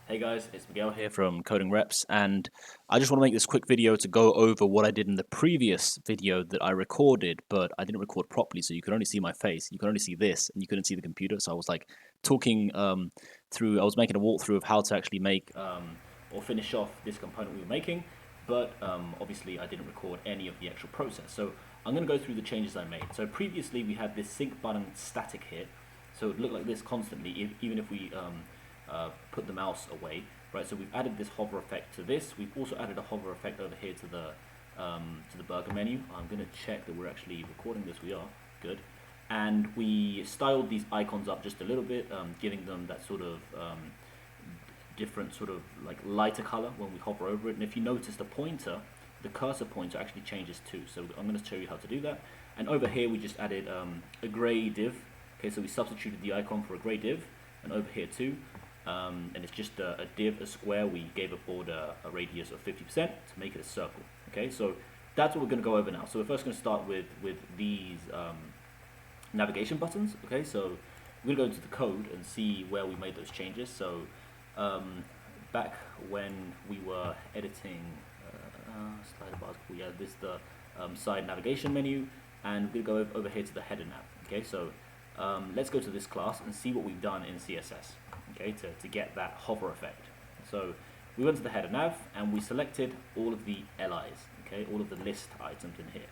Hey guys, it's Miguel here from Coding Reps, and I just want to make this quick video to go over what I did in the previous video that I recorded, but I didn't record properly, so you could only see my face. You could only see this, and you couldn't see the computer. So I was like talking through. I was making a walkthrough of how to actually make or finish off this component we were making, but obviously I didn't record any of the actual process. So I'm going to go through the changes I made. So previously we had this sync button static here, so it looked like this constantly, even if we put the mouse away, right? So we've added this hover effect to this. We've also added a hover effect over here to the burger menu. I'm going to check that we're actually recording this. We are good, and we styled these icons up just a little bit, giving them that sort of different sort of like lighter color when we hover over it. And if you notice, the cursor pointer actually changes too. So I'm going to show you how to do that. And over here we just added a gray div. Okay, so we substituted the icon for a gray div, and over here too. And it's just a div, a square. We gave a border a radius of 50% to make it a circle. Okay, so that's what we're going to go over now. So we're first going to start with these navigation buttons. Okay, so we're going to go into the code and see where we made those changes. So back when we were editing slider bars, we had this the side navigation menu, and we're going to go over here to the header nav. Okay, so let's go to this class and see what we've done in CSS. Okay, to get that hover effect. So we went to the header nav and we selected all of the LIs, okay, all of the list items in here.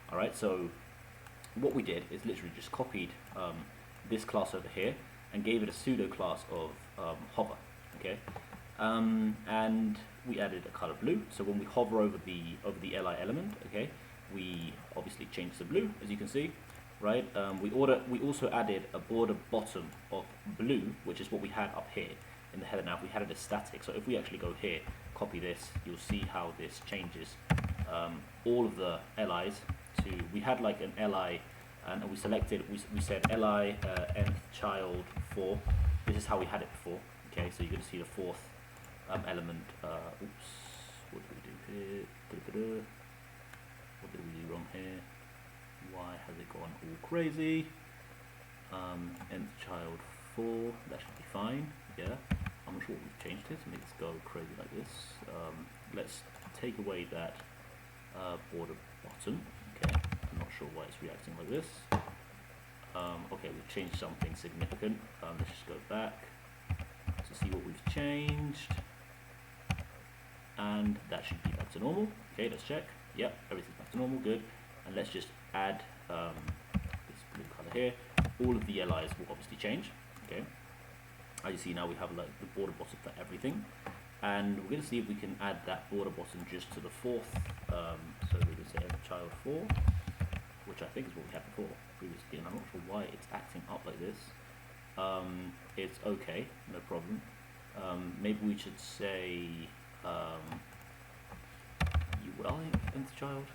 All right, so what we did is literally just copied this class over here and gave it a pseudo class of hover, okay, and we added a color blue. So when we hover over the LI element, okay, we obviously changed to blue, as you can see. Right, we also added a border bottom of blue, which is what we had up here in the header nav. We had it as static. So if we actually go here, copy this, you'll see how this changes all of the LIs to, we had like an LI, and we selected, we said LI nth child 4. This is how we had it before. Okay, so you're going to see the fourth element. Oops, what did we do here? What did we do wrong here? Why has it gone all crazy? Nth child 4, that should be fine. Yeah, I'm not sure what we've changed here to make this go crazy like this. Let's take away that border bottom. Okay, I'm not sure why it's reacting like this. Okay, we've changed something significant. Let's just go back to see what we've changed, and that should be back to normal. Okay, let's check. Yep, everything's back to normal. Good. And let's just add this blue color here. All of the LIs will obviously change. Okay, as you see now we have like the border bottom for everything, and we're going to see if we can add that border bottom just to the fourth. So we're going to say child 4, which I think is what we had before previously, and I'm not sure why it's acting up like this. It's okay, no problem. Maybe we should say UL nth child.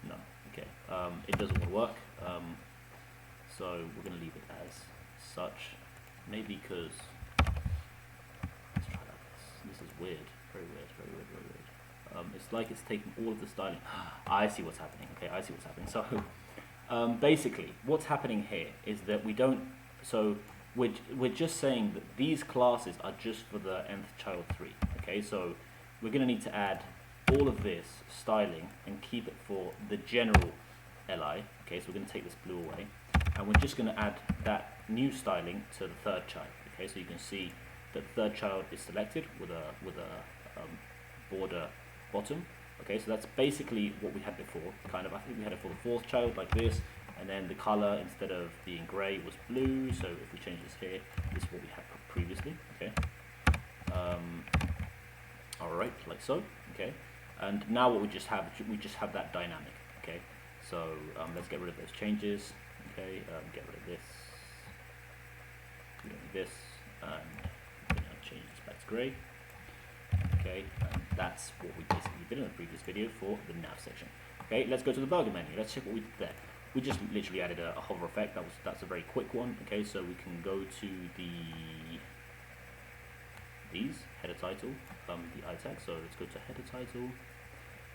No, okay. It doesn't want to work, so we're going to leave it as such. Maybe because, let's try that. This is weird, very weird, very weird, very weird. It's like it's taking all of the styling. I see what's happening. Okay, I see what's happening. So basically, what's happening here is that we don't. So we're just saying that these classes are just for the nth child 3. Okay, so we're going to need to add all of this styling and keep it for the general LI. Okay, so we're going to take this blue away, and we're just going to add that new styling to the third child. Okay, so you can see that the third child is selected with a border bottom. Okay, so that's basically what we had before. Kind of, I think we had it for the fourth child like this, and then the color instead of being gray was blue. So if we change this here, this is what we had previously. Okay, all right, like so. Okay. And now what we just have that dynamic. Okay, so let's get rid of those changes. Okay, get rid of this, and change this back to grey. Okay, and that's what we basically did in the previous video for the nav section. Okay, let's go to the burger menu. Let's check what we did there. We just literally added a hover effect. That's a very quick one. Okay, so we can go to these header title, the I tag. So let's go to header title.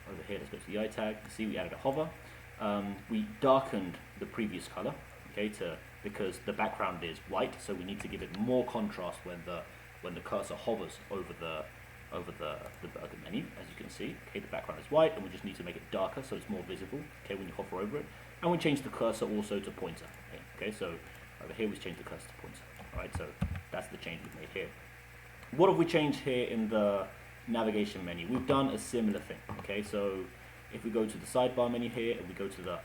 Over here, let's go to the I tag. You see, we added a hover. We darkened the previous color, okay, because the background is white, so we need to give it more contrast when the when the cursor hovers over the menu, as you can see. Okay, the background is white, and we just need to make it darker so it's more visible. Okay, when you hover over it, and we change the cursor also to pointer. Okay, so over here we change the cursor to pointer. All right, so that's the change we've made here. What have we changed here in the navigation menu? We've done a similar thing. Okay, so if we go to the sidebar menu here and we go to the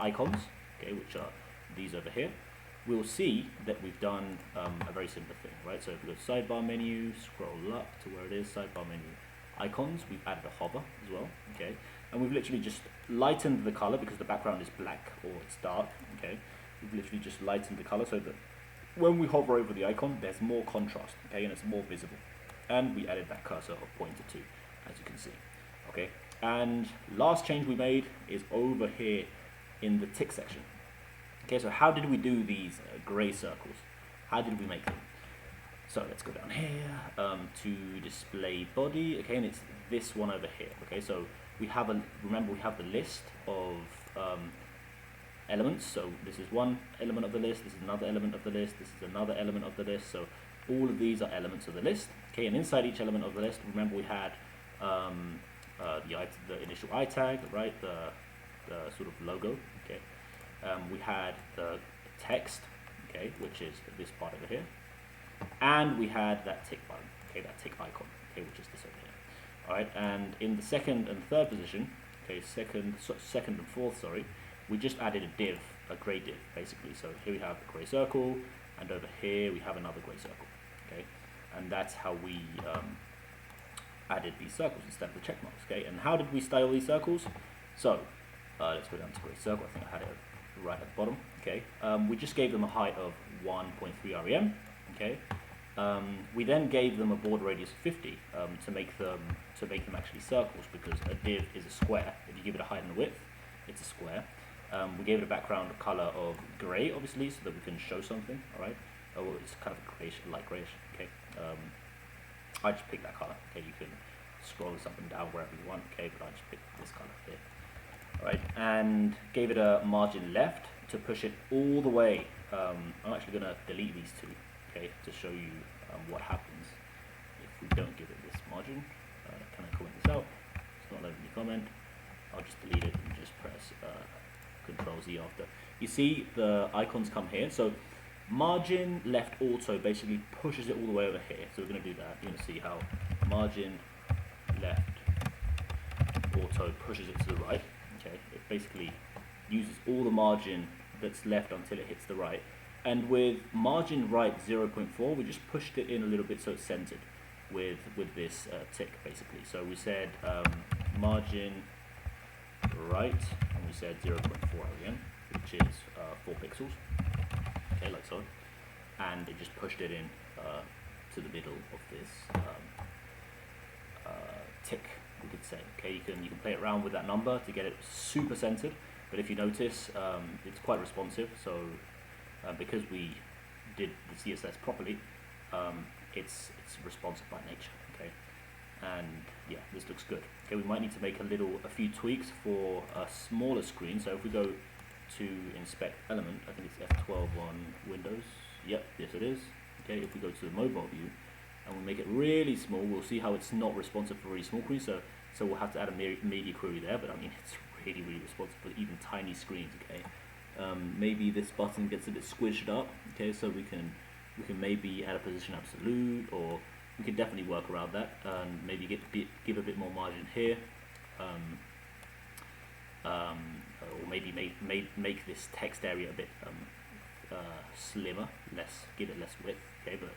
icons, okay, which are these over here, we'll see that we've done a very similar thing, right? So if we go to sidebar menu, scroll up to where it is, sidebar menu, icons, we've added a hover as well, okay? And we've literally just lightened the color because the background is black or it's dark, okay? We've literally just lightened the color so that when we hover over the icon, there's more contrast, okay? And it's more visible. And we added that cursor of pointer to, as you can see, okay? And last change we made is over here in the tick section. Okay, so how did we do these gray circles? How did we make them? So let's go down here to display body. Okay, and it's this one over here. Okay, so we have remember we have the list of elements. So this is one element of the list. This is another element of the list. This is another element of the list. So all of these are elements of the list. Okay, and inside each element of the list, remember we had the initial I tag, right? The sort of logo. Okay. We had the text, okay, which is this part over here, and we had that tick button, okay, that tick icon, okay, which is this over here. All right, and in the second and third position, okay, second and fourth, sorry, we just added a div, a gray div, basically. So here we have a gray circle, and over here we have another gray circle, okay, and that's how we added these circles instead of the check marks, okay. And how did we style these circles? So let's go down to gray circle. I think I had it right at the bottom. Okay, we just gave them a height of 1.3 rem. Okay, we then gave them a border radius of 50 to make them actually circles, because a div is a square. If you give it a height and a width, it's a square. We gave it a background color of gray, obviously, so that we can show something. All right, oh, it's kind of a grayish, light grayish. Okay, I just picked that color. Okay, you can scroll this up and down wherever you want. Okay, but I just picked this color here. Right, and gave it a margin left to push it all the way. I'm actually going to delete these two, okay, to show you what happens if we don't give it this margin. Can I comment this out? It's not letting me comment. I'll just delete it and just press Control Z after. You see the icons come here. So margin left auto basically pushes it all the way over here. So we're going to do that. You're going to see how margin left auto pushes it to the right. Okay, it basically uses all the margin that's left until it hits the right. And with margin right 0.4, we just pushed it in a little bit so it's centered with this tick, basically. So we said margin right, and we said 0.4 again, which is 4 pixels. Okay, like so. And it just pushed it in to the middle of this tick, we could say. Okay, you can play around with that number to get it super centered, but if you notice, it's quite responsive. So because we did the CSS properly, it's responsive by nature. Okay, and yeah, this looks good. Okay, we might need to make a few tweaks for a smaller screen. So if we go to inspect element, I think it's F12 on Windows. Yep, yes it is. Okay, if we go to the mobile view and we make it really small, we'll see how it's not responsive for really small screens. So we'll have to add a media query there, but I mean, it's really responsive for even tiny screens. Okay, maybe this button gets a bit squished up. Okay, so we can maybe add a position absolute, or we can definitely work around that and maybe give a bit more margin here, or maybe make this text area a bit slimmer, give it less width. Okay, but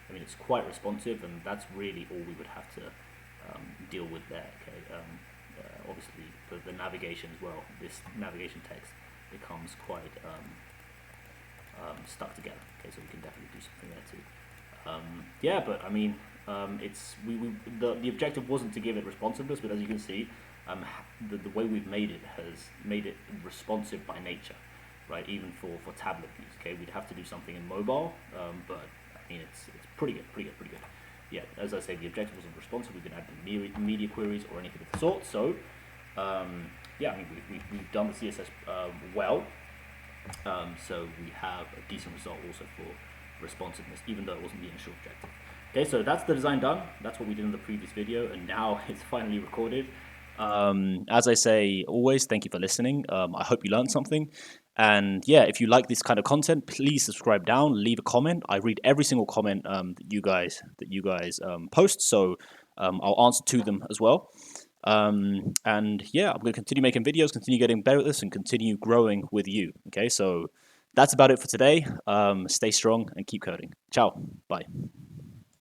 I mean, it's quite responsive, and that's really all we would have to deal with there. Okay, obviously the navigation as well. This navigation text becomes quite stuck together. Okay, so we can definitely do something there too. Yeah, but I mean, the objective wasn't to give it responsiveness, but as you can see, the way we've made it has made it responsive by nature, right? Even for tablet views. Okay, we'd have to do something in mobile, but I mean, it's pretty good. Yeah, as I say, the objective wasn't responsive. We can add the media queries or anything of the sort. So yeah, I mean, we've done the CSS well. So we have a decent result also for responsiveness, even though it wasn't the initial objective. Okay, so that's the design done. That's what we did in the previous video, and now it's finally recorded. As I say always, thank you for listening. I hope you learned something. And yeah, if you like this kind of content, please subscribe down, leave a comment. I read every single comment that you guys post, so I'll answer to them as well. And yeah, I'm going to continue making videos, continue getting better at this, and continue growing with you. Okay, so that's about it for today. Stay strong and keep coding. Ciao. Bye.